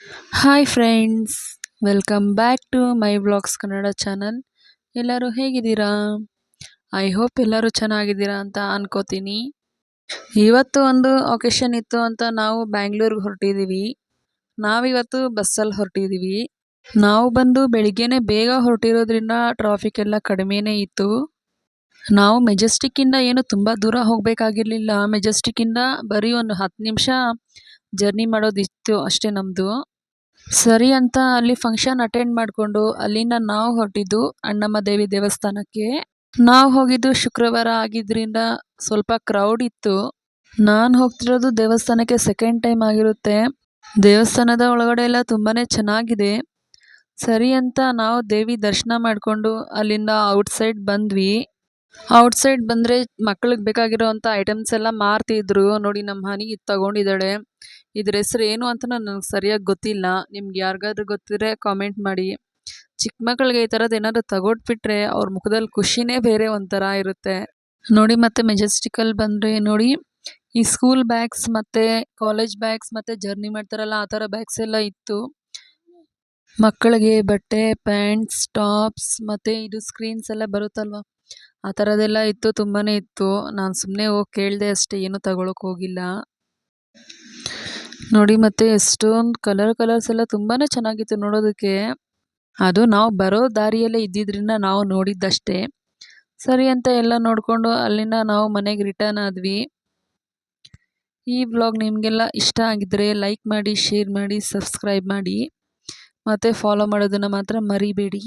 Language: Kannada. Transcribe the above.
Hi friends, welcome back to my vlogs Kannada channel. ಎಲ್ಲರೂ ಹೇಗಿದ್ದೀರಾ? ಐ ಹೋಪ್ ಎಲ್ಲರೂ ಚೆನ್ನಾಗಿದ್ದೀರಾ ಅಂತ ಅನ್ಕೋತೀನಿ. ಇವತ್ತು ಒಂದು ಒಕೇಶನ್ ಇತ್ತು ಅಂತ ನಾವು ಬ್ಯಾಂಗ್ಳೂರ್ಗೆ ಹೊರಟಿದ್ದೀವಿ. ನಾವಿವತ್ತು ಬಸ್ಸಲ್ಲಿ ಹೊರಟಿದ್ದೀವಿ. ನಾವು ಬಂದು ಬೆಳಿಗ್ಗೆನೆ ಬೇಗ ಹೊರಟಿರೋದ್ರಿಂದ ಟ್ರಾಫಿಕ್ ಎಲ್ಲ ಕಡಿಮೆನೇ ಇತ್ತು. ನಾವು ಮೆಜೆಸ್ಟಿಕ್ಕಿಂದ ಏನು ತುಂಬ ದೂರ ಹೋಗಬೇಕಾಗಿರಲಿಲ್ಲ. ಮೆಜೆಸ್ಟಿಕ್ಕಿಂದ ಬರೀ ಒಂದು 10 ನಿಮಿಷ ಜರ್ನಿ ಮಾಡೋದಿತ್ತು ಅಷ್ಟೇ ನಮ್ಮದು. ಸರಿ ಅಂತ ಅಲ್ಲಿ ಫಂಕ್ಷನ್ ಅಟೆಂಡ್ ಮಾಡಿಕೊಂಡು ಅಲ್ಲಿಂದ ನಾವು ಹೊರಟಿದ್ದು ಅಣ್ಣಮ್ಮ ದೇವಿ ದೇವಸ್ಥಾನಕ್ಕೆ. ನಾವು ಹೋಗಿದ್ದು ಶುಕ್ರವಾರ ಆಗಿದ್ದರಿಂದ ಸ್ವಲ್ಪ ಕ್ರೌಡ್ ಇತ್ತು. ನಾನು ಹೋಗ್ತಿರೋದು ದೇವಸ್ಥಾನಕ್ಕೆ ಸೆಕೆಂಡ್ ಟೈಮ್ ಆಗಿರುತ್ತೆ. ದೇವಸ್ಥಾನದ ಒಳಗಡೆ ಎಲ್ಲ ತುಂಬಾ ಚೆನ್ನಾಗಿದೆ. ಸರಿ ಅಂತ ನಾವು ದೇವಿ ದರ್ಶನ ಮಾಡಿಕೊಂಡು ಅಲ್ಲಿಂದ ಔಟ್ಸೈಡ್ ಬಂದ್ವಿ. ಔಟ್ಸೈಡ್ ಬಂದರೆ ಮಕ್ಕಳಿಗೆ ಬೇಕಾಗಿರೋವಂಥ ಐಟಮ್ಸ್ ಎಲ್ಲ ಮಾರ್ತಿದ್ರು. ನೋಡಿ, ನಮ್ಮ ಹನಿ ಇದು ತಗೊಂಡಿದ್ದಾಳೆ. ಇದ್ರ ಹೆಸರು ಏನು ಅಂತ ನನಗೆ ಸರಿಯಾಗಿ ಗೊತ್ತಿಲ್ಲ. ನಿಮ್ಗೆ ಯಾರಿಗಾದ್ರೂ ಗೊತ್ತಿದ್ರೆ ಕಾಮೆಂಟ್ ಮಾಡಿ. ಚಿಕ್ಕ ಮಕ್ಕಳಿಗೆ ಈ ಥರದ್ದು ಏನಾದರೂ ತಗೊಟ್ಬಿಟ್ರೆ ಅವ್ರ ಮುಖದಲ್ಲಿ ಖುಷಿನೇ ಬೇರೆ ಒಂಥರ ಇರುತ್ತೆ. ನೋಡಿ, ಮತ್ತೆ ಮೆಜೆಸ್ಟಿಕಲ್ಲಿ ಬಂದರೆ ನೋಡಿ, ಈ ಸ್ಕೂಲ್ ಬ್ಯಾಗ್ಸ್ ಮತ್ತು ಕಾಲೇಜ್ ಬ್ಯಾಗ್ಸ್ ಮತ್ತು ಜರ್ನಿ ಮಾಡ್ತಾರಲ್ಲ ಆ ಥರ ಬ್ಯಾಗ್ಸ್ ಎಲ್ಲ ಇತ್ತು. ಮಕ್ಕಳಿಗೆ ಬಟ್ಟೆ, ಪ್ಯಾಂಟ್ಸ್, ಟಾಪ್ಸ್ ಮತ್ತು ಇದು ಸ್ಕ್ರೀನ್ಸ್ ಎಲ್ಲ ಬರುತ್ತಲ್ವ, ಆ ಥರದ್ದೆಲ್ಲ ಇತ್ತು. ತುಂಬಾ ಇತ್ತು. ನಾನು ಸುಮ್ಮನೆ ಹೋಗಿ ಕೇಳಿದೆ ಅಷ್ಟೇ, ಏನೂ ತಗೊಳಕ್ಕೆ ಹೋಗಿಲ್ಲ. ನೋಡಿ, ಮತ್ತೆ ಎಷ್ಟೊಂದು ಕಲರ್ಸ್ ಎಲ್ಲ ತುಂಬಾ ಚೆನ್ನಾಗಿತ್ತು ನೋಡೋದಕ್ಕೆ. ಅದು ನಾವು ಬರೋ ದಾರಿಯಲ್ಲೇ ಇದ್ದಿದ್ದರಿಂದ ನಾವು ನೋಡಿದ್ದಷ್ಟೇ. ಸರಿ ಅಂತ ಎಲ್ಲ ನೋಡಿಕೊಂಡು ಅಲ್ಲಿಂದ ನಾವು ಮನೆಗೆ ರಿಟರ್ನ್ ಆದ್ವಿ. ಈ ವ್ಲಾಗ್ ನಿಮಗೆಲ್ಲ ಇಷ್ಟ ಆಗಿದ್ದರೆ ಲೈಕ್ ಮಾಡಿ, ಶೇರ್ ಮಾಡಿ, ಸಬ್ಸ್ಕ್ರೈಬ್ ಮಾಡಿ ಮತ್ತು ಫಾಲೋ ಮಾಡೋದನ್ನು ಮಾತ್ರ ಮರಿಬೇಡಿ.